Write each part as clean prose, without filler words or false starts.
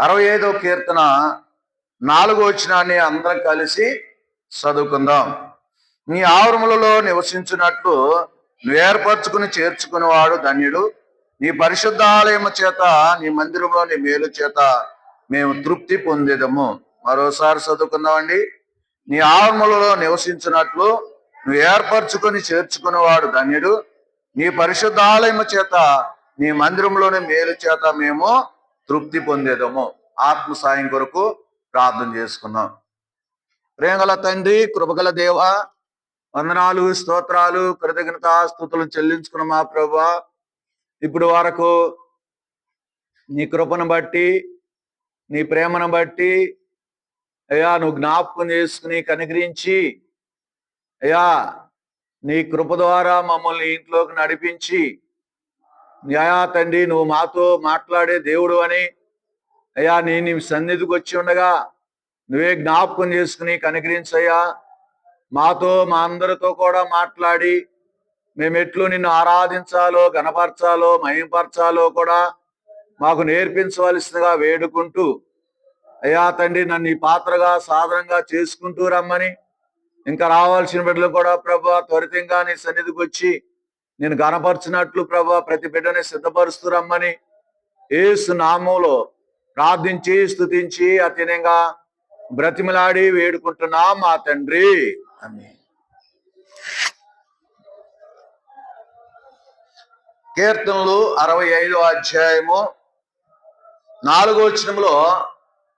65వ కీర్తన 4వ వచనాన్ని అందరం కలిసి చదువుకుందాం. నీ ఆవరములలో నివసించినట్లు నువ్వు ఏర్పరచుకుని చేర్చుకునేవాడు ధన్యుడు. నీ పరిశుద్ధాలయము చేత, నీ మందిరంలో నీ మేలు చేత మేము తృప్తి పొందేదము. మరోసారి చదువుకుందామండి. నీ ఆవరములలో నివసించినట్లు నువ్వు ఏర్పరచుకుని చేర్చుకునేవాడు ధన్యుడు. నీ పరిశుద్ధాలయము చేత, నీ మందిరంలోని మేలు చేత మేము తృప్తి పొందేదము. ఆత్మ సాయం కొరకు ప్రార్థన చేసుకున్నాం. ప్రేమగల తండ్రి, కృపగల దేవ, వందనాలు, స్తోత్రాలు, కృతజ్ఞతా స్తుతులు చెల్లించుకున్న మా ప్రభువా, ఇప్పుడు వరకు నీ కృపను బట్టి, నీ ప్రేమను బట్టి అయ్యా నువ్వు జ్ఞాపకం చేసుకుని కనికరించి అయ్యా నీ కృప ద్వారా మమ్మల్ని ఇంట్లోకి నడిపించి అయ్యా తండ్రి నువ్వు మాతో మాట్లాడే దేవుడు అని అయ్యా నీ సన్నిధికి వచ్చి ఉండగా నువ్వే జ్ఞాపకం చేసుకుని కనికరించయ్యా. మాతో, మా అందరితో కూడా మాట్లాడి మేము ఎట్లు నిన్ను ఆరాధించాలో, గణపరచాలో, మహిమపరచాలో కూడా మాకు నేర్పించవలసిందిగా వేడుకుంటూ అయ్యా తండ్రి నన్ను ఈ పాత్రగా సాధనంగా చేసుకుంటూ రమ్మని, ఇంకా రావాల్సిన బిడ్డలు కూడా ప్రభా త్వరితంగా నీ సన్నిధికి వచ్చి నేను గణపరిచినట్లు ప్రభా ప్రతి బిడ్డని సిద్ధపరుస్తూ రమ్మని యేసు నామములో ప్రార్థించి స్తుతించి అతినంగా బ్రతిమలాడి వేడుకుంటున్నా మా తండ్రి, ఆమేన్. కీర్తనలు 65వ అధ్యాయము 4వ వచనంలో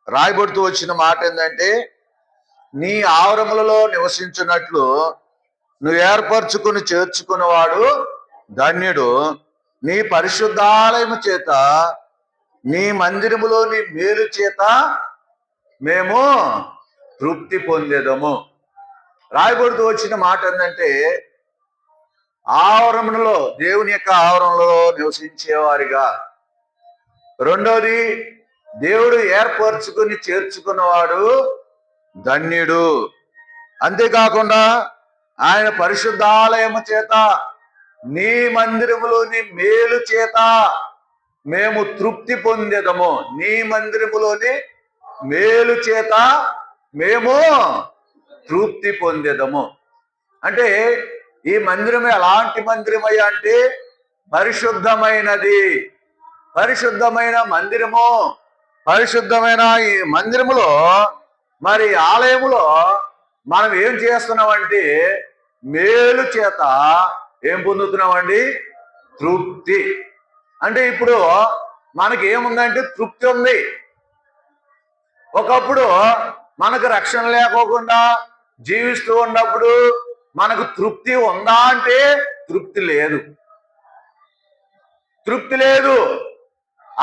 రాయబడుతూ వచ్చిన మాట ఏంటంటే, నీ ఆవరములలో నివసించినట్లు నువ్వు ఏర్పరచుకుని చేర్చుకున్నవాడు ధన్యుడు. నీ పరిశుద్ధాలయము చేత, నీ మందిరములోని మేలు చేత మేము తృప్తి పొందేదము. రాయబడుతూ వచ్చిన మాట ఏంటంటే, ఆవరణలో, దేవుని యొక్క ఆవరణలో నివసించేవారిగా. రెండోది, దేవుడు ఏర్పరచుకుని చేర్చుకున్నవాడు ధన్యుడు. అంతేకాకుండా ఆయన పరిశుద్ధాలయము చేత, నీ మందిరములోని మేలు చేత మేము తృప్తి పొందేదము. నీ మందిరములోని మేలు చేత మేము తృప్తి పొందేదము. అంటే ఈ మందిరం ఎలాంటి మందిరమయ్యా అంటే పరిశుద్ధమైనది. పరిశుద్ధమైన మందిరము. పరిశుద్ధమైన ఈ మందిరములో, మరి ఆలయములో మనం ఏం చేస్తున్నామంటే మేలు చేత ఏం పొందుతున్నామండి? తృప్తి. అంటే ఇప్పుడు మనకి ఏముందంటే తృప్తి ఉంది. ఒకప్పుడు మనకు రక్షణ లేకోకుండా జీవిస్తూ ఉన్నప్పుడు మనకు తృప్తి ఉందా అంటే తృప్తి లేదు. తృప్తి లేదు,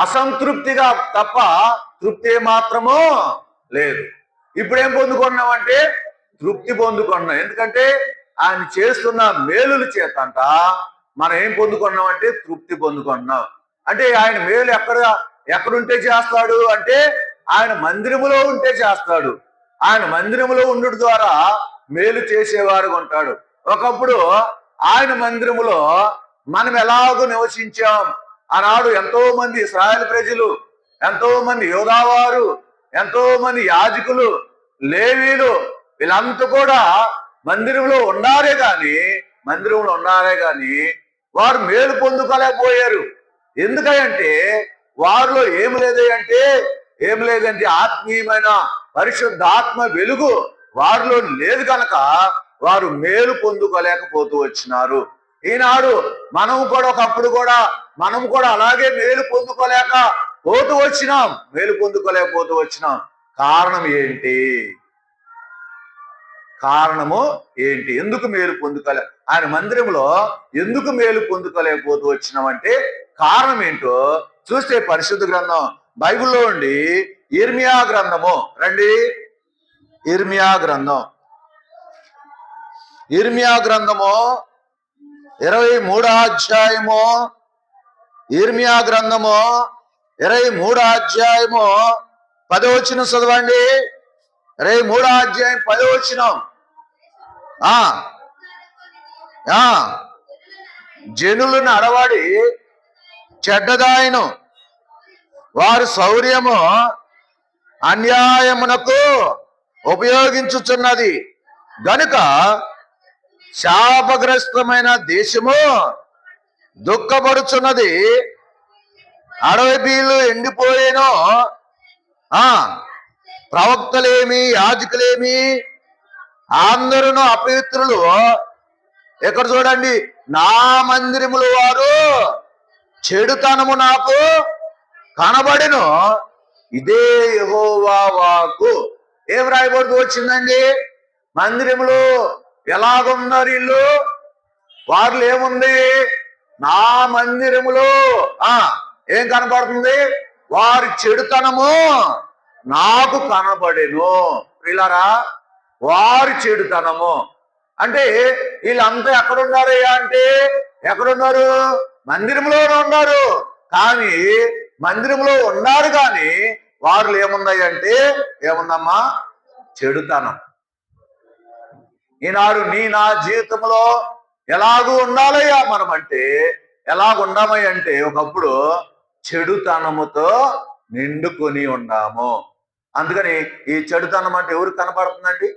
అసంతృప్తిగా తప్ప తృప్తి మాత్రము లేదు. ఇప్పుడు ఏం పొందుకున్నామంటే తృప్తి పొందుకున్నాం. ఎందుకంటే ఆయన చేస్తున్న మేలుల చేతంట మనం ఏం పొందుకున్నామంటే తృప్తి పొందుకున్నాం. అంటే ఆయన మేలు ఎక్కడుంటే చేస్తాడు అంటే ఆయన మందిరములో ఉంటే చేస్తాడు. ఆయన మందిరములో ఉండుట ద్వారా మేలు చేసేవారుగా ఉంటాడు. ఒకప్పుడు ఆయన మందిరములో మనం ఎలాగో నివసించాం. ఆనాడు ఎంతో మంది ఇశ్రాయేలు ప్రజలు, ఎంతో మంది యోధావారు, ఎంతో మంది యాజకులు, లేవీలు, వీళ్ళంతా కూడా మందిరంలో ఉన్నారే కానీ వారు మేలు పొందుకోలేకపోయారు. ఎందుకంటే వారిలో ఏం లేదంటే ఆత్మీయమైన పరిశుద్ధాత్మ వెలుగు వారిలో లేదు కనుక వారు మేలు పొందుకోలేకపోతూ వచ్చినారు. ఈనాడు మనం కూడా ఒకప్పుడు కూడా మనం కూడా అలాగే మేలు పొందుకోలేకపోతూ వచ్చినాం. కారణము ఏంటి? ఎందుకు మేలు ఆయన మందిరంలో ఎందుకు మేలు పొందుకోలేకపోతూ వచ్చినామంటే కారణం ఏంటో చూస్తే పరిశుద్ధ గ్రంథం బైబిల్లో ఉండి ఇర్మియా గ్రంథము రండి. ఇర్మియా గ్రంథము 23వ అధ్యాయము. ఇర్మియా గ్రంథము 23వ అధ్యాయము 10వ వచనం చదవండి. 23వ అధ్యాయం 10వ వచనం. జనులు నడవడి చెడ్డదాయను, వారి శౌర్యము అన్యాయమునకు ఉపయోగించుచున్నది గనుక శాపగ్రస్తమైన దేశము దుఃఖపడుచున్నది. అడవి బీలు ఎండిపోయేను, ప్రవక్తలేమి యాజకులేమి అందరూ అపవిత్రులు. ఇక్కడ చూడండి, నా మందిరములు వారు చెడుతనము నాకు కనబడెను, ఇదే యెహోవా వాక్కు. ఏం రాయబడుతూ వచ్చిందండి? మందిరములు ఎలాగున్నారు వీళ్ళు? వారిలో ఏముంది? నా మందిరములో ఏం కనబడుతుంది? వారి చెడుతనము నాకు కనబడెను. ప్రియులారా, వారి చెడుతనము అంటే వీళ్ళంతా ఎక్కడున్నారయ్యా అంటే, ఎక్కడున్నారు? మందిరంలోనే ఉన్నారు. కానీ మందిరంలో ఉన్నారు కానీ వారు ఏమున్నాయి అంటే, ఏముందమ్మా? చెడుతనం. ఈనాడు నా జీవితంలో ఎలాగూ ఉండాలయ్యా మనం అంటే, ఎలాగుండామయ్య అంటే, ఒకప్పుడు చెడుతనముతో నిండుకొని ఉన్నాము. అందుకని ఈ చెడుతనం అంటే ఎవరికి కనబడుతుందండి?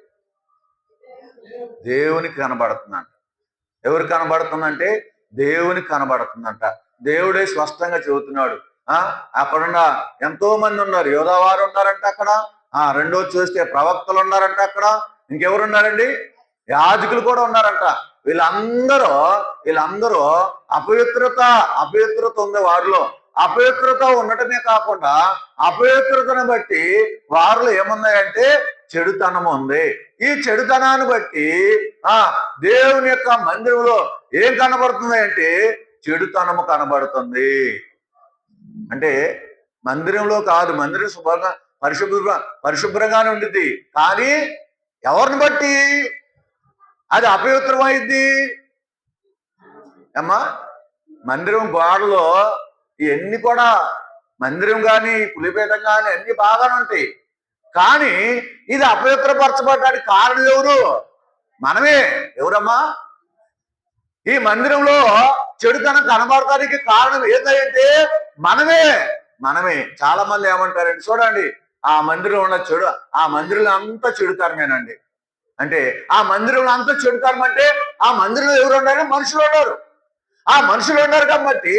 దేవునికి కనబడుతుందంట. ఎవరికి కనబడుతుందంటే దేవునికి కనబడుతుందంట. దేవుడే స్పష్టంగా చెబుతున్నాడు. అక్కడున్న ఎంతో మంది ఉన్నారు. యోధావారు ఉన్నారంట అక్కడ. రెండో చూస్తే ప్రవక్తలు ఉన్నారంట అక్కడ. ఇంకెవరున్నారండి? యాజకులు కూడా ఉన్నారంట. వీళ్ళందరూ అపవిత్రత ఉంది వారిలో. అపవిత్రత ఉండటమే కాకుండా అపవిత్రతను బట్టి వారిలో ఏమున్నాయంటే చెడుతనం ఉంది. ఈ చెడుతనాన్ని బట్టి దేవుని యొక్క మందిరంలో ఏం కనబడుతుంది అంటే చెడుతనము కనబడుతుంది. అంటే మందిరంలో కాదు, మందిరం శుభ్రంగా పరిశుభ్రంగానే ఉండిద్ది. కానీ ఎవరిని బట్టి అది అపవిత్రమైంది అమ్మా? మందిరం గోడలో ఇవన్నీ కూడా, మందిరం కానీ పులిపేటం కానీ అన్ని బాగానే ఉంటాయి. కానీ ఇది అపవిత్రపరచబడడానికి కారణం ఎవరు? మనమే. ఎవరమ్మా? ఈ మందిరంలో చెడుతనం కనబడటానికి కారణం ఏంటంటే మనమే. చాలా మంది ఏమంటారండి, చూడండి ఆ మందిరంలో ఉన్న చెడు, ఆ మందిరంలో అంతా చెడుతనమేనండి అంటే, ఆ మందిరంలో అంతా చెడుతనం అంటే ఆ మందిరంలో ఎవరు ఉన్నారు? మనుషులు ఉన్నారు. ఆ మనుషులు ఉన్నారు కాబట్టి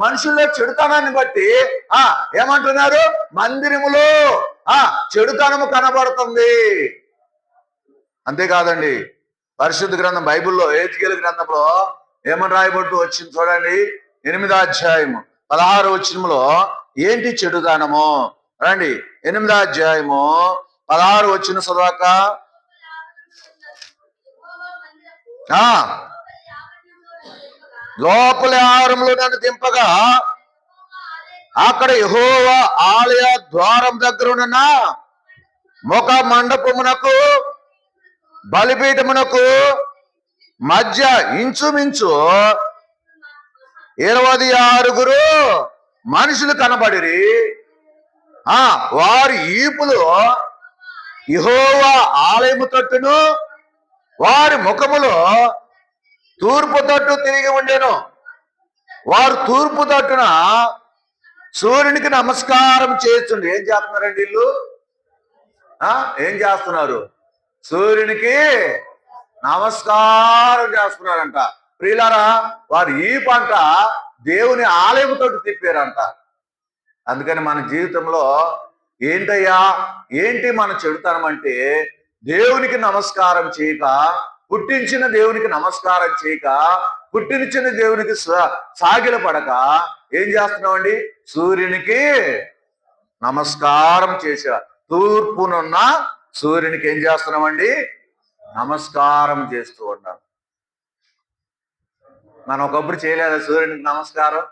మనుషుల్లో చెడుతనాన్ని బట్టి ఏమంటున్నారు? మందిరములో చెడుతనము కనబడుతుంది. అంతేకాదండి, పరిశుద్ధ గ్రంథం బైబిల్లో ఎహెజ్కేలు గ్రంథంలో ఏమని రాయబడుతూ వచ్చింది చూడండి. 8వ అధ్యాయము 16వ వచనంలో ఏంటి చెడుతనము? రండి, 8వ అధ్యాయము 16వ వచనం చదవాక. లోపలి ఆహారంలో నన్ను దింపగా అక్కడ యెహోవా ఆలయ ద్వారం దగ్గర ఉన్న ముఖ మండపమునకు బలిపీఠమునకు మధ్య ఇంచుమించు 26 మనుషులు కనబడిరి. వారి ఈపులు యెహోవా ఆలయము తట్టును, వారి ముఖములో తూర్పు తట్టు తిరిగి ఉండేను. వారు తూర్పు తట్టున సూర్యునికి నమస్కారం చేస్తుండే. ఏం చేస్తున్నారండి వీళ్ళు? ఏం చేస్తున్నారు? సూర్యునికి నమస్కారం చేస్తున్నారంట. ప్రియులారా, వారు ఈ పంట దేవుని ఆలయంతో తిప్పారంట. అందుకని మన జీవితంలో ఏంటి మన చెడుతనం అంటే, దేవునికి నమస్కారం చేయక, పుట్టించిన దేవునికి నమస్కారం చేయక, పుట్టించిన దేవునికి సాగిల పడక ఏం చేస్తున్నామండి? సూర్యునికి నమస్కారం చేసా. తూర్పునున్న సూర్యునికి ఏం చేస్తున్నామండి? నమస్కారం చేస్తూ ఉన్నాం. మనం ఒకప్పుడు చేయలేదా సూర్యునికి నమస్కారం?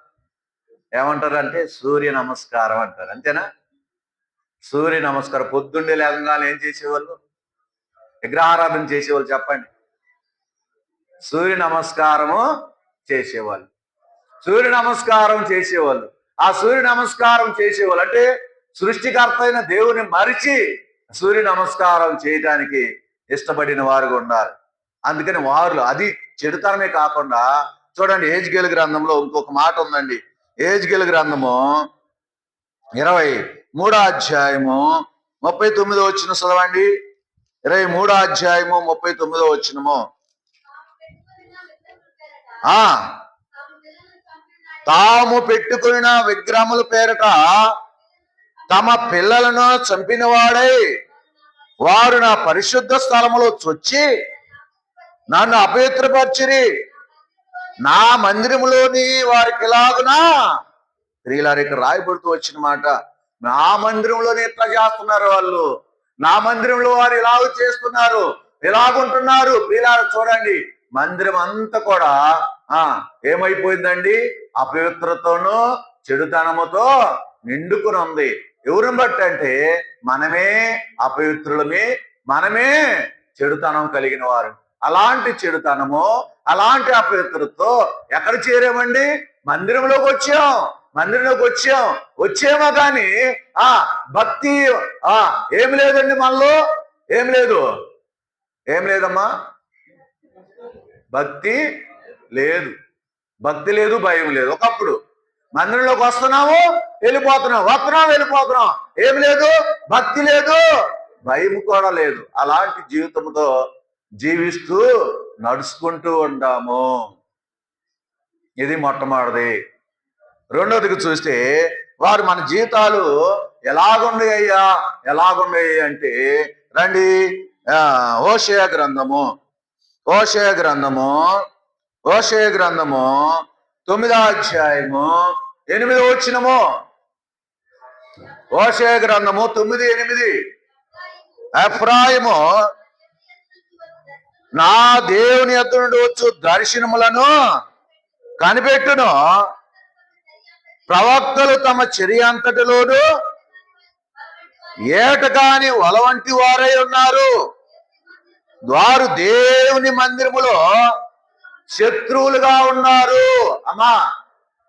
ఏమంటారు అంటే సూర్య నమస్కారం అంటారు. అంతేనా? సూర్య నమస్కారం. పొద్దున్నే లేవగానే ఏం చేసేవాళ్ళు? విగ్రహారాధన చేసేవాళ్ళు. చెప్పండి. సూర్య నమస్కారము చేసేవాళ్ళు. సూర్య నమస్కారం చేసేవాళ్ళు. ఆ సూర్య నమస్కారం చేసేవాళ్ళు అంటే సృష్టికర్త అయిన దేవుని మరిచి సూర్య నమస్కారం చేయడానికి ఇష్టపడిన వారుగా ఉండాలి. అందుకని వారు అది చెడుతనమే కాకుండా చూడండి, ఎహెజ్కేలు గ్రంథంలో ఇంకొక మాట ఉందండి. ఎహెజ్కేలు గ్రంథము 23వ అధ్యాయము 39వ వచనం చదవండి. 23వ అధ్యాయము 39వ వచనము. తాము పెట్టుకున్న విగ్రహముల పేరట తమ పిల్లలను చంపిన వాడై వారు నా పరిశుద్ధ స్థలములో చొచ్చి నన్ను అపవిత్రపరిచిరి. నా మందిరములోని వారికి ఎలాగునా స్త్రీలారికి రాయబడుతూ వచ్చిన మాట. నా మందిరంలోనే ఎట్లా చేస్తున్నారు వాళ్ళు, నా మందిరంలో వారు ఇలాగ చేస్తున్నారు, ఎలాగుంటున్నారు. ప్రియులారా చూడండి, మందిరం అంతా కూడా ఏమైపోయిందండి? అపవిత్రతను చెడుతనముతో నిండుకుని ఉంది. ఎవరిని బట్టి అంటే మనమే అపవిత్రులమే, మనమే చెడుతనం కలిగిన వారు. అలాంటి చెడుతనము, అలాంటి అపవిత్రతతో ఎక్కడ చేరామండి? మందిరంలోకి వచ్చామో కానీ భక్తి ఏమి లేదండి మనలో. ఏం లేదమ్మా, భక్తి లేదు, భయం లేదు. ఒకప్పుడు మందిరంలోకి వస్తున్నాము, వెళ్ళిపోతున్నాం, ఏమి లేదు, భక్తి లేదు, భయం కూడా లేదు. అలాంటి జీవితంతో జీవిస్తూ నడుచుకుంటూ ఉంటాము. ఇది మొట్టమొదటిది. రెండోదికి చూస్తే వారు మన జీవితాలు ఎలాగుండయి అంటే రండి, హోషేయ గ్రంథము 9వ అధ్యాయము 8వ వచనము. హోషేయ గ్రంథము 9:8. ఎఫ్రాయిము నా దేవుని యొద్ద నుండి వచ్చు దర్శనములను కనిపెట్టును, ప్రవక్తలు తమ చర్య అంతటిలోను ఏటకాని వల వంటి వారై ఉన్నారు. వారు దేవుని మందిరములో శత్రువులుగా ఉన్నారు. అమ్మా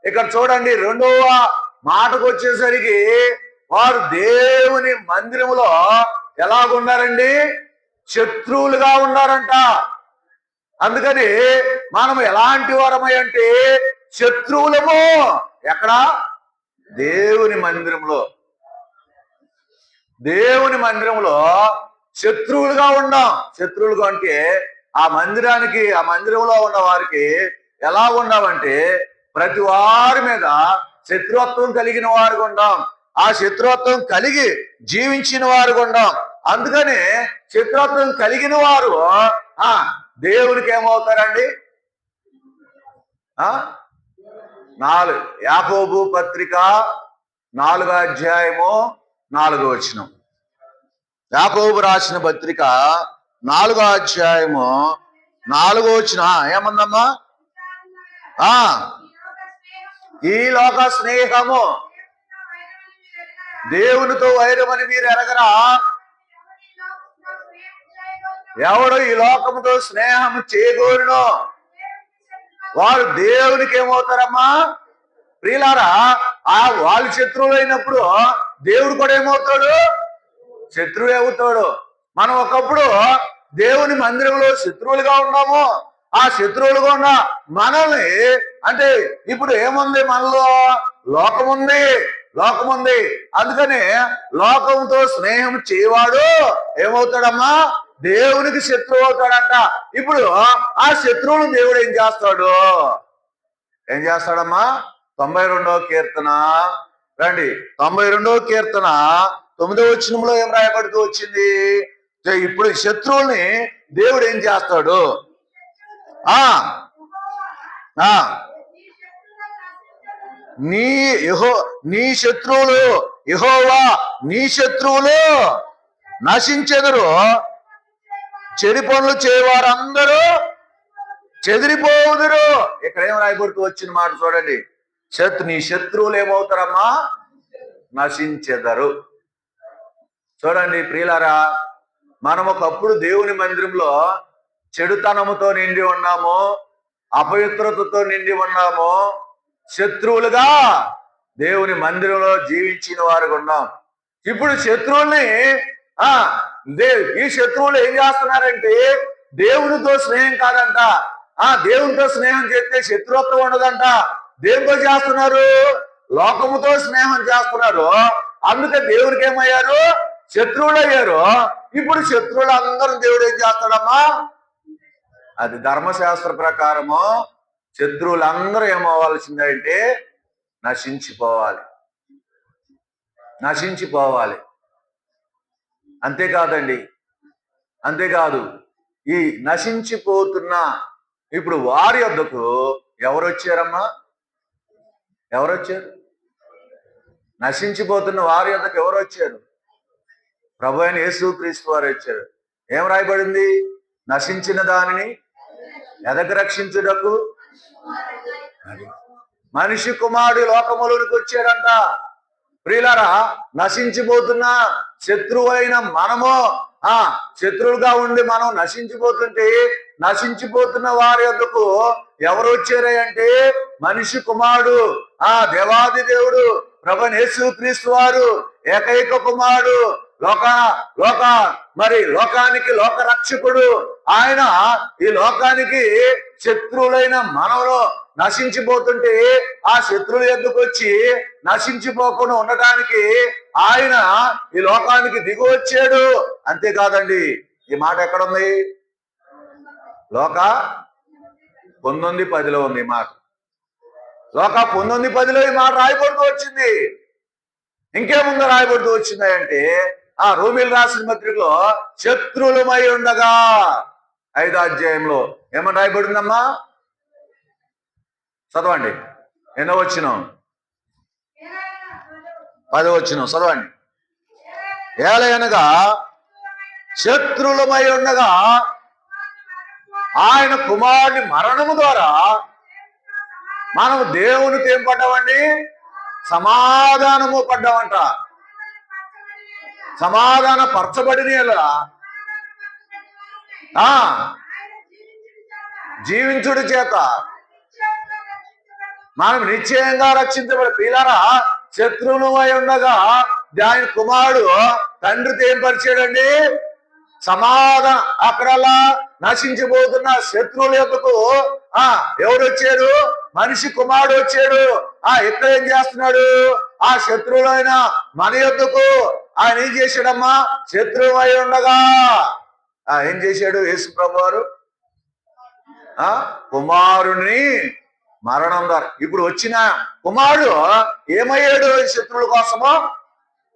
ఇక్కడ చూడండి, రెండవ మాటకు వచ్చేసరికి వారు దేవుని మందిరములో ఎలాగున్నారండి? శత్రువులుగా ఉన్నారంట. అందుకని మనం ఎలాంటి వారమై అంటే శత్రువులము. ఎక్కడ? దేవుని మందిరంలో శత్రువులుగా ఉన్నాం. శత్రువులుగా అంటే ఆ మందిరంలో ఉన్న వారికి ఎలా ఉన్నామంటే ప్రతి వారి మీద శత్రుత్వం కలిగిన వారు ఉన్నాం. ఆ శత్రుత్వం కలిగి జీవించిన వారు ఉన్నాం. అందుకని శత్రుత్వం కలిగిన వారు దేవునికి ఏమవుతారండి? 4 యాకోబు పత్రిక 4వ అధ్యాయము 4వ వచనం. యాకోబు రాసిన పత్రిక 4వ అధ్యాయము 4వ వచనం ఏమందమ్మా? ఈ లోక స్నేహము దేవునితో వైరమని మీరు ఎరగరా? ఎవడు ఈ లోకముతో స్నేహం చేయగోరునో వారు దేవునికి ఏమవుతారమ్మా? ప్రియులారా, వాళ్ళు శత్రువులు అయినప్పుడు దేవుడు కూడా ఏమవుతాడు? శత్రువు అవుతాడు. మనం ఒకప్పుడు దేవుని మందిరంలో శత్రువులుగా ఉన్నాము. ఆ శత్రువులుగా ఉన్న మనల్ని అంటే ఇప్పుడు ఏముంది? మనలో లోకముంది. అందుకని లోకంతో స్నేహం చేయవాడు ఏమవుతాడమ్మా? దేవునికి శత్రువు అవుతాడంట. ఇప్పుడు ఆ శత్రువును దేవుడు ఏం చేస్తాడమ్మా? 92వ కీర్తన రండి. 92వ కీర్తన 9వ వచనంలో ఏం రాయబడుతూ వచ్చింది? ఇప్పుడు శత్రువుల్ని దేవుడు ఏం చేస్తాడు? నీ శత్రువులు యెహోవా నీ శత్రువులు నశించెదరు, చెడు పనులు చేయవారందరూ చెదిరిపోదురు. ఇక్కడ ఏం రాయబడుతూ వచ్చిన మాట చూడండి. నీ శత్రువులు ఏమవుతారమ్మా? నశించెదరు. చూడండి ప్రియులారా, మనం ఒకప్పుడు దేవుని మందిరంలో చెడుతనముతో నిండి ఉన్నాము, అపవిత్రతతో నిండి ఉన్నాము, శత్రువులుగా దేవుని మందిరంలో జీవించిన వారు ఉన్నాం. ఇప్పుడు శత్రువుల్ని ఈ శత్రువులు ఏం చేస్తున్నారంటే దేవునితో స్నేహం కాదంట. దేవునితో స్నేహం చేస్తే శత్రుత్వం ఉండదంట. దేవునితో చేస్తున్నారు? లోకముతో స్నేహం చేస్తున్నారు. అందుకే దేవునికి ఏమయ్యారు? శత్రువులు అయ్యారు. ఇప్పుడు శత్రువులు అందరూ దేవుడు ఏం చేస్తాడమ్మా? అది ధర్మశాస్త్ర ప్రకారము శత్రువులందరూ ఏమవ్వాల్సిందంటే నశించిపోవాలి, నశించిపోవాలి. అంతేకాదండి, అంతేకాదు ఈ నశించిపోతున్న ఇప్పుడు వారి వద్దకు ఎవరు వచ్చారమ్మా? ఎవరు వచ్చారు? నశించిపోతున్న వారి వద్దకు ఎవరు వచ్చారు? ప్రభు అయిన యేసుక్రీస్తు వారు వచ్చారు. ఏం రాయబడింది? నశించిన దానిని ఎదకు రక్షించుటకు మనిషి కుమారుడు లోకములోనికి వచ్చాడంట. ప్రియులారా, నశించిపోతున్న శత్రువైన మనము శత్రువులుగా ఉండి మనం నశించిపోతుంటే, నశించిపోతున్న వారి వద్దకు ఎవరు వచ్చారే అంటే మనిషి కుమారుడు, దేవాది దేవుడు ప్రభు యేసుక్రీస్తు వారు, ఏకైక కుమారుడు, లోకానికి లోక రక్షకుడు. ఆయన ఈ లోకానికి శత్రువులైన మనలో నశించిపోతుంటే ఆ శత్రువుల ఎద్దుకు వచ్చి నశించిపోకుండా ఉండటానికి ఆయన ఈ లోకానికి దిగి వచ్చాడు. అంతేకాదండి, ఈ మాట ఎక్కడుంది? లోక 19:10 ఉంది ఈ మాట. లోక 19:10 ఈ మాట రాయబడుతూ వచ్చింది. ఇంకేముందో రాయబడుతూ వచ్చింది అంటే రోమీయులకు రాసిన పత్రికలో శత్రువులమై ఉండగా 5వ అధ్యాయంలో ఏమని రాయబడిందమ్మా? చదవండి. ఎన్నో వచనం? 10వ వచనం చదవండి. ఏలయనగా శత్రువులమై ఉండగా ఆయన కుమారుని మరణము ద్వారా మనము దేవునికి ఏం పడ్డామండి? సమాధానము పడ్డామంట. సమాధాన పరచబడిన జీవించుడి చేత మనం నిశ్చయంగా రక్షించబడి. పిల్లరా, శత్రువులమై ఉండగా ఆయన కుమారుడు తండ్రితో ఏం పరిచాడండి? సమాధానం. అక్కడలా నశించిపోతున్న శత్రువుల యొక్కకు ఎవరు వచ్చారు? మనిషి కుమారుడు వచ్చాడు. ఇక్కడ ఏం చేస్తున్నాడు? ఆ శత్రువులైన మన యొక్కకు ఆయన ఏం చేశాడమ్మా? శత్రువు అయి ఉండగా ఏం చేశాడు? యేసు ప్రభు వారు కుమారుని మరణం ద్వారా ఇప్పుడు వచ్చిన కుమారుడు ఏమయ్యాడు? శత్రువుల కోసమో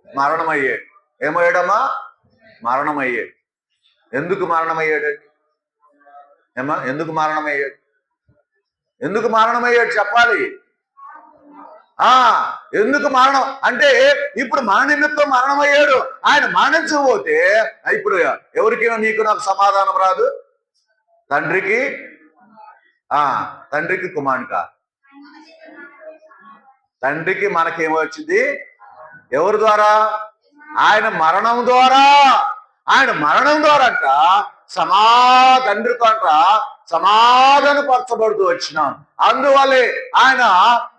మరణమయ్యాడు. ఏమయ్యాడమ్మా? మరణమయ్యాడు. ఎందుకు మరణమయ్యాడండి? ఎందుకు మరణమయ్యాడు? ఎందుకు మరణమయ్యాడు చెప్పాలి. ఎందుకు మరణం అంటే ఇప్పుడు మన నిమిత్తం మరణమయ్యాడు. ఆయన మరణించకపోతే ఇప్పుడు ఎవరికి నీకు నాకు సమాధానం రాదు. తండ్రికి కుమారునికా? తండ్రికి మనకేమో వచ్చింది? ఎవరి ద్వారా? ఆయన మరణం ద్వారా. ఆయన మరణం ద్వారా అంట తండ్రితో అంట సమాధానపరచబడుతూ వచ్చినాం. అందువల్లే ఆయన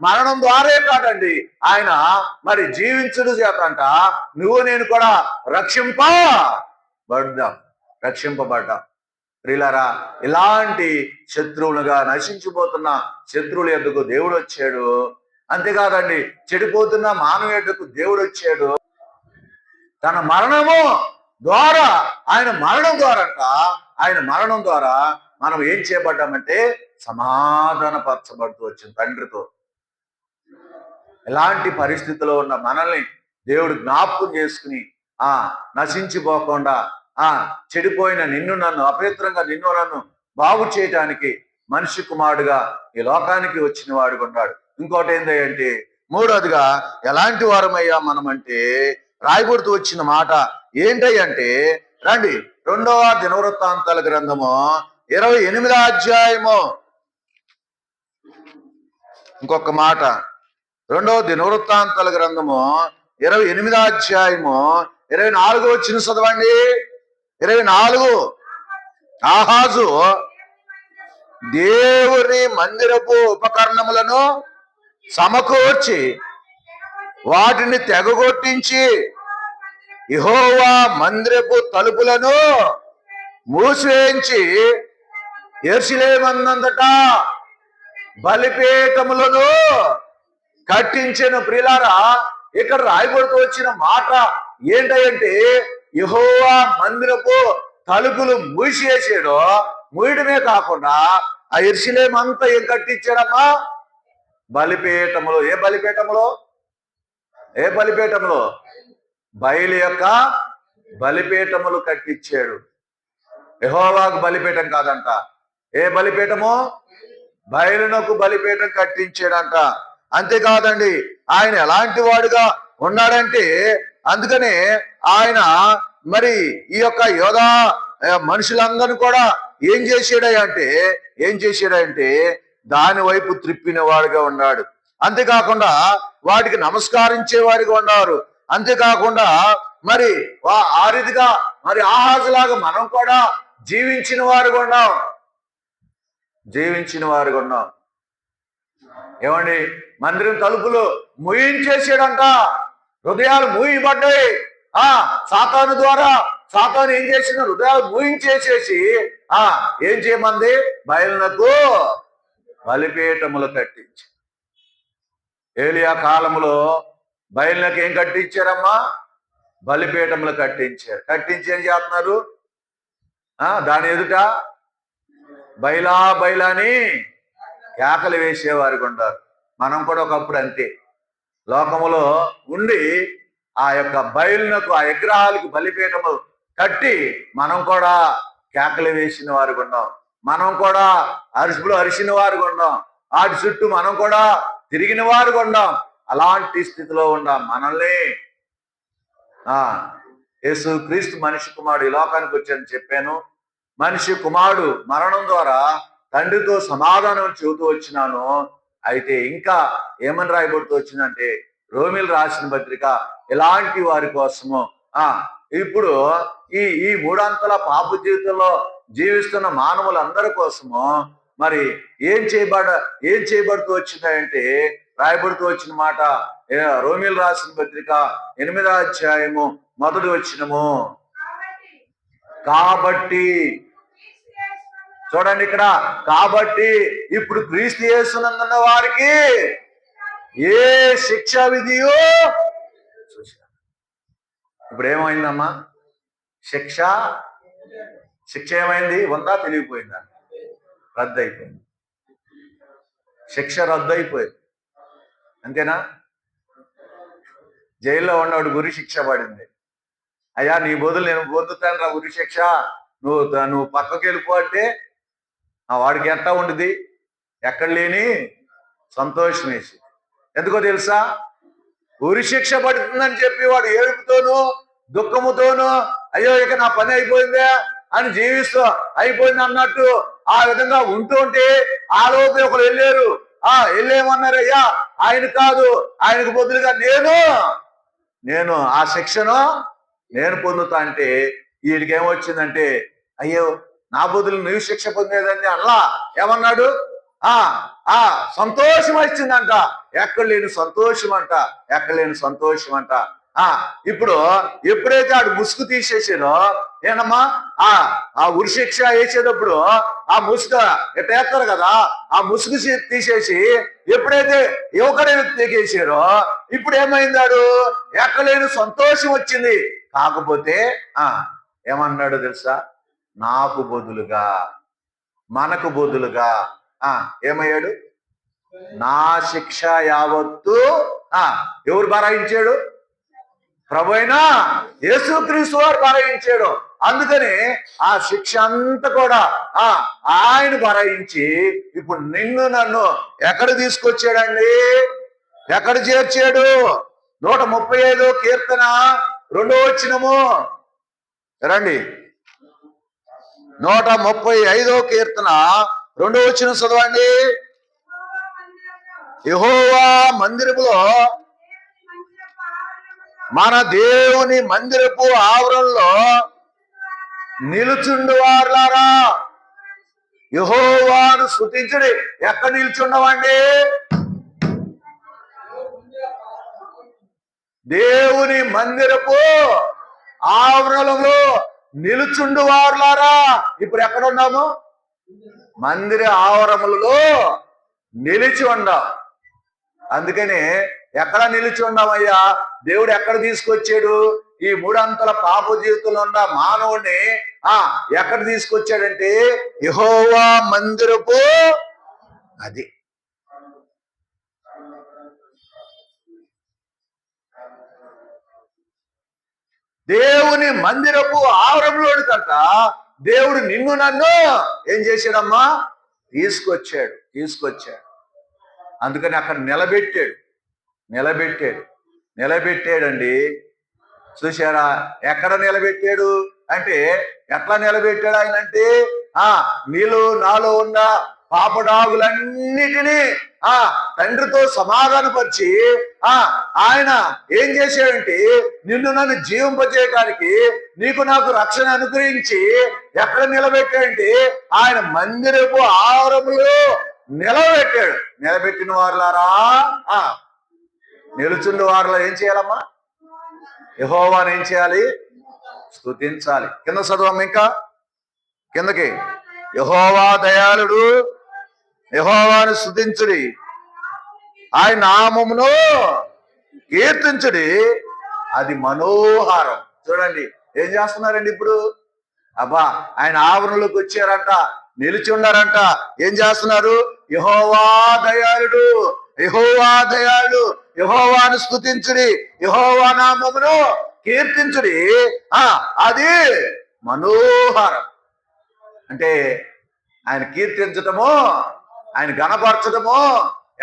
మరణం ద్వారే కాదండి, ఆయన మరి జీవించుడు చేతంట నువ్వు నేను కూడా రక్షింపబడ్డాం. ప్రియులారా, ఇలాంటి శత్రువులుగా నశించిపోతున్న శత్రువుల యొద్దకు దేవుడు వచ్చాడు. అంతేకాదండి, చెడిపోతున్న మానవ యొద్దకు దేవుడు వచ్చాడు. తన మరణము ద్వారా, ఆయన మరణం ద్వారా మనం ఏం చేయబడ్డామంటే సమాధానపరచబడుతూ వచ్చింది తండ్రితో. ఎలాంటి పరిస్థితిలో ఉన్న మనల్ని దేవుడు జ్ఞాపకం చేసుకుని నశించిపోకుండా చెడిపోయిన నిన్ను నన్ను, అపవిత్రంగా నిన్ను నన్ను బాగు చేయటానికి మనిషి కుమారుడుగా ఈ లోకానికి వచ్చిన వాడుగా ఉన్నాడు. ఇంకోటి ఏంటంటే మూడోదిగా ఎలాంటి వారమయ్యా మనం అంటే రాయబడుతూ వచ్చిన మాట ఏంటంటే రండి 2వ దినవృత్తాంతాల గ్రంథము 28వ అధ్యాయము. ఇంకొక మాట 2వ దినవృత్తాంతాల గ్రంథము 28వ అధ్యాయము 24వ వచనం చదవండి. 24 ఆహాజు దేవుని మందిరపు ఉపకరణములను సమకూర్చి వాటిని తెగగొట్టించి యెహోవా మందిరపు తలుపులను మూసివేయించి యెరూషలేమందంతటా బలిపీఠములను కట్టించెను. ప్రియులారా, ఇక్కడ రాయబడుతూ వచ్చిన మాట ఏంటంటే యెహోవా మందిరపు తలుపులు మూసేసాడు. మూయడమే కాకుండా ఆ యెరూషలేము అంతా ఏం కట్టించాడమ్మా? బలిపీఠములు. ఏ బలిపీఠములో? ఏ బలిపీఠములో? బయలు యొక్క బలిపీఠములు కట్టించాడు. యెహోవాకు బలిపీఠం కాదంట. ఏ బలిపీఠము? బయలునకు బలిపీఠం కట్టించాడంట. అంతేకాదండి, ఆయన ఎలాంటి వాడుగా ఉన్నాడంటే, అందుకనే ఆయన మరి ఈ యొక్క యోధా మనుషులందరూ కూడా ఏం చేశాడంటే దాని వైపు త్రిప్పిన వాడుగా ఉన్నాడు. అంతేకాకుండా వాటికి నమస్కరించేవాడిగా ఉన్నారు. అంతేకాకుండా మరి ఆ రీతిగా మరి ఆహాజులాగా మనం కూడా జీవించిన వారుగా ఉన్నాం. ఏమండి, మందిరం తలుపులు మూయించేసాడంట. హృదయాలు మూయబడ్డాయి. సాతాను ద్వారా సాతాను ఏం చేసిన? హృదయాలు మూయించేసేసి ఏం చేయమంది? బయలునకు బలిపీఠములు కట్టించి. ఏలియా కాలంలో బయలునకు ఏం కట్టించారమ్మా? బలిపీఠములు కట్టించారు. కట్టించి ఏం చేస్తున్నారు? దాని ఎదుట బయలా బయలాని కేకలు వేసేవారికి ఉంటారు. మనం కూడా ఒకప్పుడు అంతే. లోకములో ఉండి ఆ యొక్క బయలునకు, ఆ విగ్రహాలకు బలిపీఠము కట్టి మనం కూడా కేకలు వేసిన వారికి ఉన్నాం. మనం కూడా అరుపులు అరిసిన వారికి ఉన్నాం. వాటి చుట్టూ మనం కూడా తిరిగిన వారికి ఉన్నాం. అలాంటి స్థితిలో ఉన్నాం. మనల్ని యేసు క్రీస్తు మనిషి కుమారుడు ఈ లోకానికి వచ్చానని చెప్పాను. మనిషి కుమారుడు మరణం ద్వారా తండ్రితో సమాధానం చెబుతూ వచ్చినాను. అయితే ఇంకా ఏమని రాయబడుతూ వచ్చిందంటే, రోమిలు రాసిన పత్రిక ఇలాంటి వారి కోసము ఇప్పుడు ఈ మూడంతల పాప జీవితంలో జీవిస్తున్న మానవులందరి కోసము మరి ఏం చేయబడుతూ వచ్చిందంటే, రాయబడుతూ వచ్చిన మాట రోమిలు రాసిన పత్రిక 8వ అధ్యాయము 1వ వచనము. కాబట్టి చూడండి ఇక్కడ, కాబట్టి ఇప్పుడు క్రీస్తు యేసునందున్న వారికి ఏ శిక్ష విధియో చూశారు. ఇప్పుడు ఏమైందమ్మా? శిక్ష ఏమైంది? ఉందా? తెలియపోయిందా? రద్దయిపోయింది. శిక్ష రద్దయిపోయింది. అంతేనా? జైల్లో ఉన్నవాడు గురి శిక్ష పడింది. అయ్యా నీ బదులు నేను పొందుతాను రా ఉరి శిక్ష, నువ్వు పక్కకి వెళ్ళిపో అంటే వాడికి ఎట్టా ఉండదు? ఎక్కడ లేని సంతోషం వేసి. ఎందుకో తెలుసా? ఉరి శిక్ష పడుతుందని చెప్పి వాడు ఏడుపుతోనూ దుఃఖముతోనూ అయ్యో ఇక నా పని అయిపోయిందే అని జీవిస్తూ అయిపోయింది అన్నట్టు ఆ విధంగా ఉంటూ ఉంటే ఆ లోపు ఒకరు వెళ్ళారు. వెళ్ళేమన్నారు? అయ్యా ఆయన కాదు, ఆయనకు బదులుగా నేను ఆ శిక్షను నేను పొందుతా అంటే వీడికి ఏమొచ్చిందంటే, అయ్యో నా బదులు నువ్వు శిక్ష పొందేదని అలా ఏమన్నాడు? సంతోషం వచ్చిందంట. ఎక్కడ లేని సంతోషం అంట. ఇప్పుడు ఎప్పుడైతే ఆడు ముసుగు తీసేసారో, ఏనమ్మా ఆ ఉరి శిక్ష వేసేటప్పుడు ఆ ముసుగు ఎట్లా వేస్తారు కదా, ఆ ముసుగు తీసేసి ఎప్పుడైతే యువకుడి తెగేసారో ఇప్పుడు ఏమైందాడు? ఎక్కలేని సంతోషం వచ్చింది. కాకపోతే ఏమన్నాడు తెలుసా? నాకు బదులుగా, మనకు బదులుగా ఏమయ్యాడు? నా శిక్ష యావత్తు ఎవరు భరాయించాడు? ప్రభు అయినా యేసుక్రీస్తు వారు భరాయించాడు. అందుకని ఆ శిక్ష అంతా కూడా ఆయన భరాయించి ఇప్పుడు నిన్ను నన్ను ఎక్కడ తీసుకొచ్చాడండి? ఎక్కడ చేర్చాడు? 135వ కీర్తన 2వ వచనము రండి. 135వ కీర్తన 2వ వచనం చదవండి. యెహోవా మందిరములో, మన దేవుని మందిరపు ఆవరణలో నిలుచుండు వారులారా యెహోవాను స్తుతించుడి. ఎక్కడ నిల్చుండవండి? దేవుని మందిరపు ఆవరణలో నిలుచుండు వారులారా. ఇప్పుడు ఎక్కడ ఉన్నాము? మందిర ఆవరణములలో నిలిచి ఉండాం. అందుకని ఎక్కడ నిలిచి ఉన్నామయ్యా? దేవుడు ఎక్కడ తీసుకొచ్చాడు? ఈ మూడంతల పాప జీవితంలో ఉన్న మానవుడిని ఎక్కడ తీసుకొచ్చాడంటే యెహోవా మందిరపు అది దేవుని మందిరపు ఆవరంలోని కట్ట దేవుడు నిన్ను నన్ను ఏం చేశాడమ్మా? తీసుకొచ్చాడు. అందుకని అక్కడ నిలబెట్టాడండి. చూశారా? ఎక్కడ నిలబెట్టాడు అంటే, ఎట్లా నిలబెట్టాడు ఆయన అంటే, నీలో నాలో ఉన్న పాపడాగులన్నిటినీ తండ్రితో సమాధానపరిచి ఆయన ఏం చేశాడంటే, నిన్ను నన్ను జీవింపజేయడానికి, నీకు నాకు రక్షణ అనుగ్రహించి ఎక్కడ నిలబెట్టాడంటే ఆయన మందిరపు ఆవరములో నిలబెట్టాడు. నిలబెట్టిన వారులారా, నిలుచుండి వారిలో ఏం చేయాలమ్మా? యెహోవాను ఏం చేయాలి? స్తుతించాలి. కింద చదవమ్మ, ఇంకా కిందకి. యెహోవా దయాళుడు, యెహోవాను స్తుతించుడి, ఆయన నామమును కీర్తించుడి, అది మనోహారం. చూడండి ఏం చేస్తున్నారండి ఇప్పుడు? అబ్బా ఆయన ఆవరణలోకి వచ్చారంట, నిలిచి ఉన్నారంట. ఏం చేస్తున్నారు? యెహోవా దయాళుడు, యెహోవాను స్తుతించుడి, యెహోవా నామమును కీర్తించుడి, అది మనోహారం. అంటే ఆయన కీర్తించటము, ఆయన గణపరచటము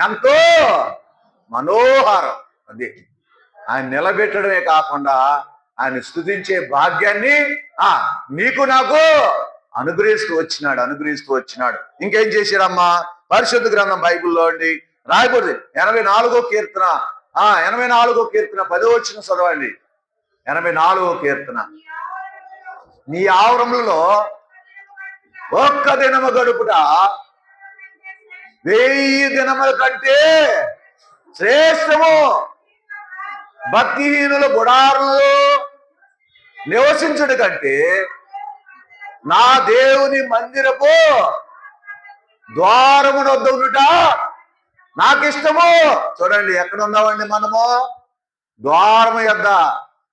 ఎంతో మనోహారం. అది ఆయన నిలబెట్టడమే కాకుండా ఆయన స్తుతించే భాగ్యాన్ని నీకు నాకు అనుగ్రహిస్తూ వచ్చినాడు. ఇంకేం చేశాడమ్మా? పరిశుద్ధ గ్రంథం బైబిల్లో అండి రాయబడింది 84వ కీర్తన 10వ వచనం చదవండి. 84వ కీర్తన. నీ ఆవరములలో ఒక్క దినము గడుపుట 1000 దినముల కంటే శ్రేష్టము. భక్తిహీనుల గుడారంలో నివసించుట కంటే నా దేవుని మందిరపు ద్వారము వద్ద ఉండుట నాకు ఇష్టము. చూడండి ఎక్కడ ఉన్నామండి మనము? ద్వారము యొద్ద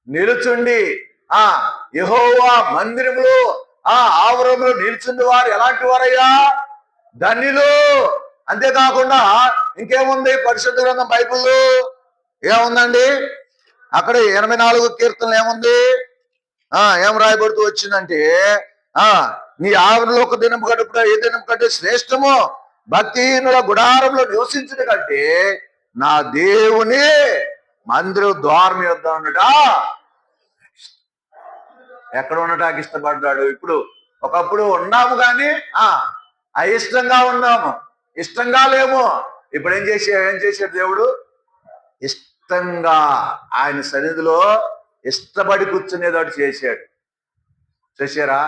నిలుచుండి యెహోవా మందిరములో ఆవరములో నిలుచుండి వారు ఎలాంటి వారయ్యా? ధన్యులు. అంతేకాకుండా ఇంకేముంది పరిశుద్ధ గ్రంథం బైబిల్లో? ఏముందండి అక్కడ? 84వ కీర్తనలు ఏముంది? ఏం రాయబడుతూ వచ్చిందంటే, నీ ఆవరణలో ఒక దినం గడుపుట ఏ దినం కంటే శ్రేష్టము. భక్తిహీనుల గుడారంలో నివసించడం కంటే నా దేవుని మందిర ద్వారం యొద్ద ఉన్నట. ఎక్కడ ఉండటానికి ఇష్టపడ్డాడు? ఇప్పుడు ఒకప్పుడు ఉన్నాము కానీ అయిష్టంగా ఉన్నాము, ఇష్టంగా లేము. ఇప్పుడు ఏం చేశాడు దేవుడు? ఇష్టంగా ఆయన సన్నిధిలో ఇష్టపడి కూర్చునేదాడు చేశాడు. చూసారా?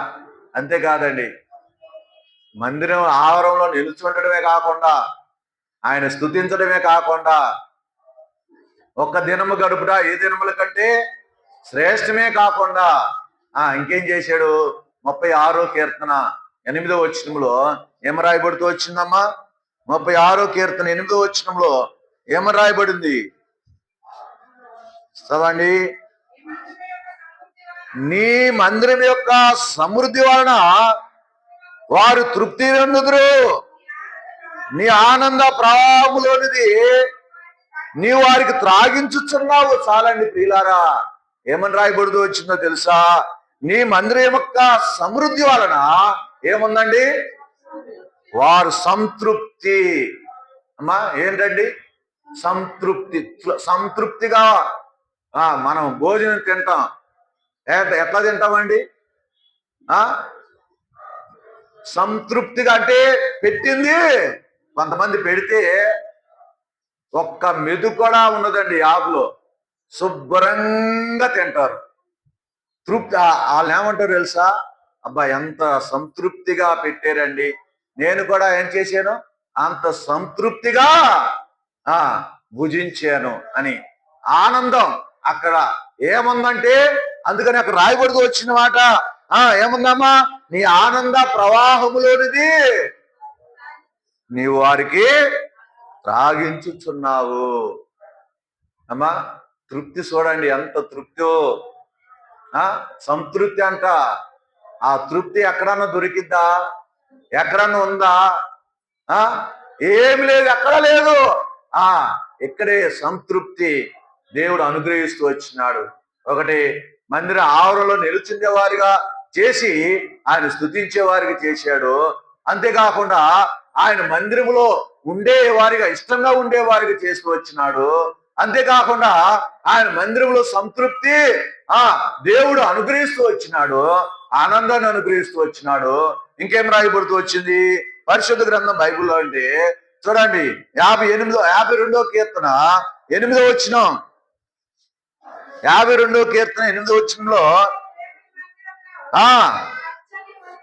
అంతేకాదండి, మందిరం ఆవరంలో నిలుచుండడమే కాకుండా, ఆయన స్తుతించడమే కాకుండా, ఒక్క దినము గడుపుట ఏ దినముల కంటే శ్రేష్టమే కాకుండా ఇంకేం చేశాడు? 36వ కీర్తన 8వ వచనంలో ఏం రాయబడుతూ వచ్చిందమ్మా? 36వ కీర్తన 8వ వచనంలో ఏం రాయబడింది చదవండి. నీ మందిరం యొక్క సమృద్ధి వలన వారు తృప్తి పొందుదురు, నీ ఆనంద ప్రవాహములోనిది నీ వారికి త్రాగించుచున్నావు. చాలండి ప్రియులారా, ఏమని రాయబడుతూ వచ్చిందో తెలుసా? నీ మందిరం యొక్క సమృద్ధి వలన ఏముందండి? వారు సంతృప్తి. అమ్మా ఏంటండి సంతృప్తిగా మనం భోజనం తింటాం. ఎట్లా తింటామండి? సంతృప్తిగా అంటే పెట్టింది కొంతమంది పెడితే ఒక్క మెదు కూడా ఉన్నదండి యాప్లో, శుభ్రంగా తింటారు. తృప్తి. వాళ్ళు ఏమంటారు తెలుసా? అబ్బా ఎంత సంతృప్తిగా పెట్టారండి, నేను కూడా ఏం చేశాను, అంత సంతృప్తిగా భుజించాను అని ఆనందం. అక్కడ ఏముందంటే, అందుకని అక్కడ రాయబడుతూ వచ్చిన మాట ఏముందమ్మా? నీ ఆనంద ప్రవాహములోనిది నీవు వారికి త్రాగించుచున్నావు. అమ్మా తృప్తి చూడండి ఎంత తృప్తో. సంతృప్తి అంట. ఆ తృప్తి ఎక్కడన్నా దొరికిద్దా? ఎక్కడన్నా ఉందా? ఏమి లేదు, ఎక్కడ లేదు. ఇక్కడే సంతృప్తి దేవుడు అనుగ్రహిస్తూ వచ్చినాడు. ఒకటి, మందిర ఆవరణలో నిలుచుండే వారిగా చేసి ఆయన స్తుతించే వారికి చేశాడు. అంతేకాకుండా ఆయన మందిరములో ఉండే వారిగా, ఇష్టంగా ఉండే వారికి చేస్తూ వచ్చినాడు. అంతేకాకుండా ఆయన మందిరంలో సంతృప్తి దేవుడు అనుగ్రహిస్తూ వచ్చినాడు, ఆనందాన్ని అనుగ్రహిస్తూ వచ్చినాడు. ఇంకేం రాయబడుతూ వచ్చింది పరిశుద్ధ గ్రంథం బైబిల్లో అంటే చూడండి, 52వ కీర్తన 8వ వచనం. 52వ కీర్తన 8వ వచనంలో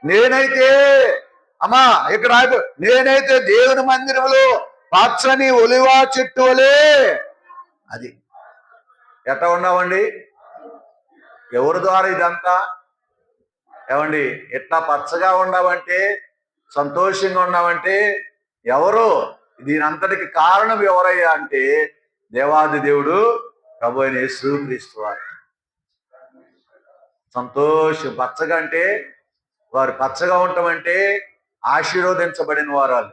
నేనైతే అమ్మా ఇక్కడ నేనైతే దేవుని మందిరంలో పచ్చని ఒలివ చెట్టు వలే. అది ఎట్లా ఉన్నామండి? ఎవరి ద్వారా ఇదంతా? ఏమండి, ఎట్లా పచ్చగా ఉన్నామంటే, సంతోషంగా ఉన్నామంటే ఎవరు? దీనంతటికి కారణం ఎవరయ్యా అంటే దేవాది దేవుడు ప్రభు అయిన యేసుక్రీస్తు వారు. సంతోషం పచ్చగా అంటే వారు పచ్చగా ఉండటమంటే ఆశీర్వదించబడిన వారు.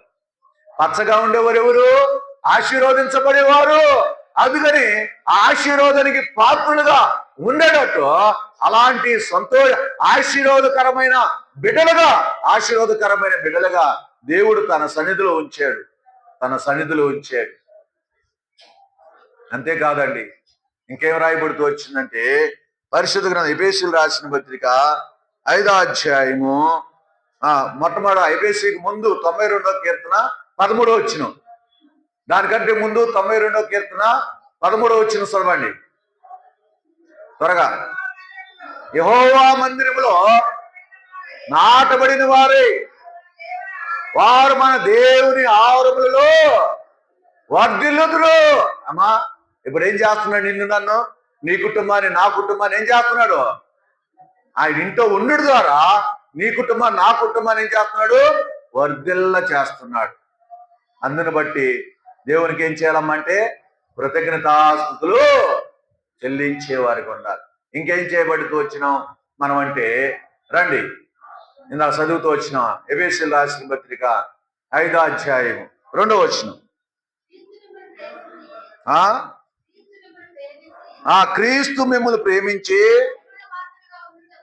పచ్చగా ఉండేవారు ఎవరు? ఆశీర్వదించబడేవారు. అందుకని ఆశీర్వాదానికి పాత్రులుగా ఉండేటట్టు అలాంటి ఆశీర్వాదకరమైన బిడ్డలుగా దేవుడు తన సన్నిధిలో ఉంచాడు. అంతేకాదండి, ఇంకేం రాయబడుతూ వచ్చిందంటే పరిశుద్ధ గ్రంథం ఎఫెసీయులకు రాసిన పత్రిక 5వ అధ్యాయము మొట్టమొదటి ఎఫెసీకి ముందు 92వ కీర్తన 13వ వచనం. దానికంటే ముందు 92వ కీర్తన 13వ వచనం చదవండి త్వరగా. యెహోవా మందిరములో నాటబడిన వారు మన దేవుని ఆవరములలో వర్ధిల్లుదురు. అమ్మా, ఇప్పుడు ఏం చేస్తున్నాడు? నిన్ను, నన్ను, నీ కుటుంబాన్ని, నా కుటుంబాన్ని ఏం చేస్తున్నాడు? ఆయన ఇంట్లో ఉండు ద్వారా నీ కుటుంబాన్ని, నా కుటుంబాన్ని ఏం చేస్తున్నాడు? వర్ధిల్ల చేస్తున్నాడు. అందుని బట్టి దేవునికి ఏం చేయాలమ్మంటే కృతజ్ఞతాస్తుతులు చెల్లించే వారికి ఉండాలి. ఇంకేం చేయబడుతూ వచ్చినాం మనం అంటే రండి, ఇందాక చదువుతూ వచ్చినాం ఎఫెసీయులకు రాసిన పత్రిక 5వ అధ్యాయం 2వ వచనం. క్రీస్తు మిమ్మల్ని ప్రేమించి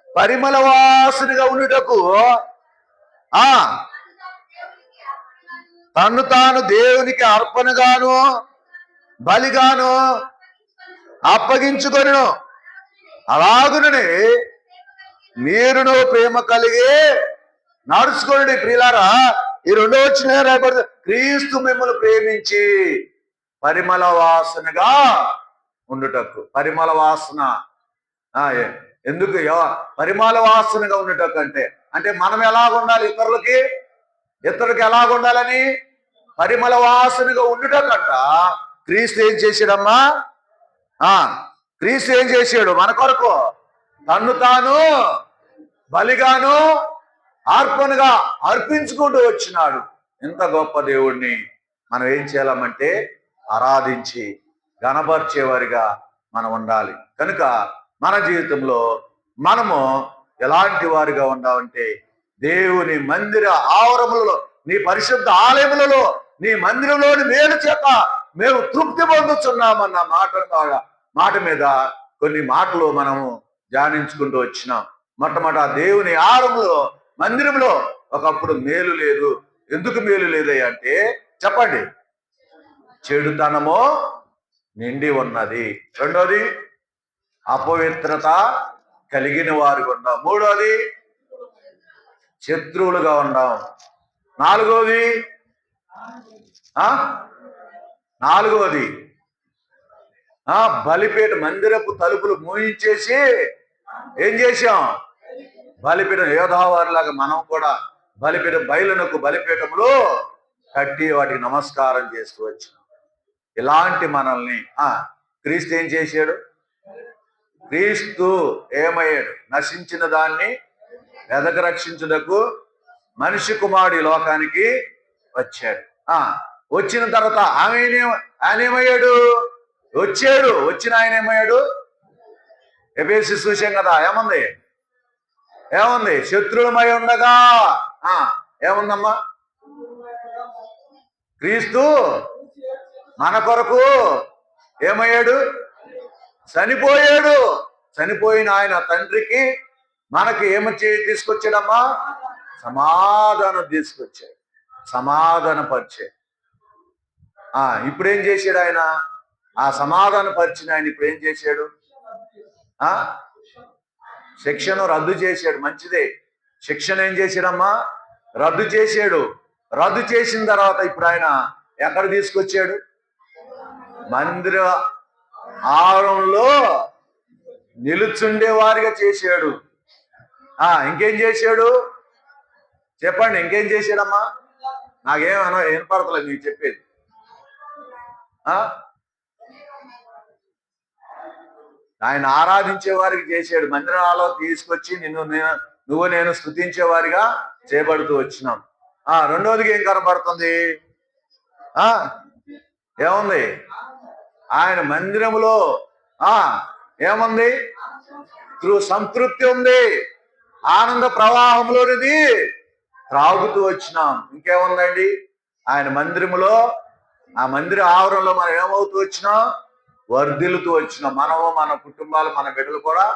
పరిమళ వాసనగా ఉండుటకు తను తాను దేవునికి అర్పణగాను బలిగాను అప్పగించుకొనెను. అలాగుననే మీరును ప్రేమ కలిగి నడుచుకోండి. ప్రియులారా, ఈ 2వ వచనం రాయబడుతుంది, క్రీస్తు మిమ్మల్ని ప్రేమించి పరిమళ వాసనగా ఉండుటకు. పరిమళ వాసన ఎందుకు పరిమళ వాసనగా ఉండటం అంటే మనం ఎలాగ ఉండాలి? ఇతరులకి ఎలాగ ఉండాలని? పరిమళ వాసనగా ఉండటంట క్రీస్తు ఏం చేశాడమ్మా? క్రీస్తు ఏం చేశాడు? మన కొరకు తన్ను తాను బలిగాను అర్పణగా అర్పించుకుంటూ వచ్చినాడు. ఇంత గొప్ప దేవుణ్ణి మనం ఏం చేయాలమంటే ఆరాధించి గణపరిచేవారిగా మనం ఉండాలి. కనుక మన జీవితంలో మనము ఎలాంటి వారిగా ఉండాలంటే దేవుని మందిర ఆవరములలో, నీ పరిశుద్ధ ఆలయములలో, నీ మందిరంలోని మేలు చేత మేము తృప్తి పొందుతున్నామన్న మాట మీద కొన్ని మాటలు మనము ధ్యానించుకుంటూ వచ్చినాం. మొట్టమొదట దేవుని ఆలయంలో, మందిరంలో ఒకప్పుడు మేలు లేదు. ఎందుకు మేలు లేదయ్యా అంటే చెప్పండి, చెడుతనము నిండి ఉన్నది. రెండోది, అపవిత్రత కలిగిన వారుగా ఉన్నాం. మూడోది, శత్రువులుగా ఉన్నాం. నాలుగోది బలిపీఠ మందిరపు తలుపులు మూయించేసి ఏం చేశాం? బలిపీఠం యోధావారిలాగా మనం కూడా బలిపీఠములో కట్టి వాటికి నమస్కారం చేస్తూ వచ్చినాం. ఇలాంటి మనల్ని క్రీస్తు ఏం చేశాడు? క్రీస్తు ఏమయ్యాడు? నశించిన దాన్ని వెదక రక్షించుటకు మనిషి కుమారుడు లోకానికి వచ్చాడు. వచ్చిన తర్వాత ఆయన ఏమయ్యాడు? వచ్చాడు. వచ్చిన ఆయన ఏమయ్యాడు? ఎఫెసీ చూసాం కదా, ఏముంది శత్రులమై ఉండగా ఏముందమ్మా? క్రీస్తు మన కొరకు ఏమయ్యాడు? చనిపోయాడు. చనిపోయిన ఆయన తండ్రికి మనకి తీసుకొచ్చాడమ్మా? సమాధానం తీసుకొచ్చాడు, సమాధానపరిచాడు. ఇప్పుడేం చేశాడు ఆయన? ఆ సమాధానపరిచిన ఆయన ఇప్పుడు ఏం చేశాడు? శిక్షను రద్దు చేశాడు. మంచిదే. శిక్షణ ఏం చేశాడమ్మా? రద్దు చేశాడు. రద్దు చేసిన తర్వాత ఇప్పుడు ఆయన ఎక్కడ తీసుకొచ్చాడు? మందిర ఆవరణలో నిలుచుండే వారిగా చేశాడు. ఇంకేం చేశాడు చెప్పండి? ఇంకేం చేశాడమ్మా? నాకేమన్నా వినపడతలేదు మీకు చెప్పేది. ఆయన ఆరాధించే వారికి చేశాడు. మందిరాల్లో తీసుకొచ్చి నువ్వు నేను స్తుతించే వారిగా చేపడుతూ వచ్చినాం. రెండోదిగా ఏం కనబడుతుంది? ఏముంది? ఆయన మందిరములో ఏముంది? సంతృప్తి ఉంది. ఆనంద ప్రవాహంలోనిది త్రాగుతూ వచ్చినాం. ఇంకేముందండి? ఆయన మందిరములో, ఆ మందిర ఆవరణలో మనం ఏమవుతూ వచ్చినాం? వర్ధిల్లుతూ వచ్చినాం. మనము, మన కుటుంబాలు, మన బిడ్డలు కూడా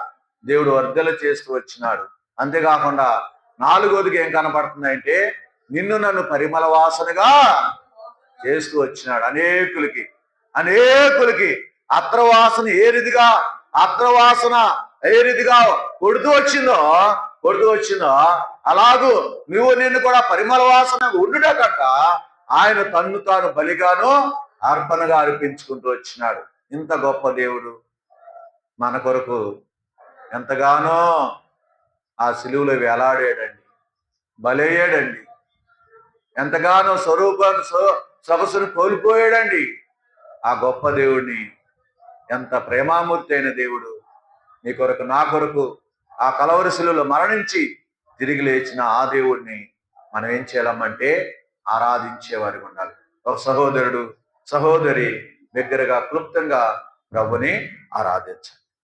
దేవుడు వర్ధల చేస్తూ వచ్చినాడు. అంతేకాకుండా నాలుగోదిగా ఏం కనబడుతుంది అంటే, నిన్ను నన్ను పరిమళ వాసనగా చేస్తూ వచ్చినాడు. అనేకులకి అత్రవాసన ఏ రీతిగా కొడుతూ వచ్చిందో అలాగూ నువ్వు నిన్ను కూడా పరిమళ వాసన ఉండుటకంట ఆయన తన్ను తాను బలిగాను అర్పణగా అర్పించుకుంటూ వచ్చినాడు. ఇంత గొప్ప దేవుడు మన కొరకు ఎంతగానో ఆ సిలువలో వేలాడాడండి, బలయ్యాడండి. ఎంతగానో సొగసును కోల్పోయాడండి. ఆ గొప్ప దేవుడిని, ఎంత ప్రేమామూర్తి అయిన దేవుడు నీ కొరకు, నా కొరకు ఆ కలవరి శిలువలో మరణించి తిరిగి లేచిన ఆ దేవుడిని మనం ఏం చేయాలంటే ఆరాధించేవారికి ఉండాలి. ఒక సహోదరుడు, సహోదరి దగ్గరగా క్లుప్తంగా ప్రభుని ఆరాధించాలి.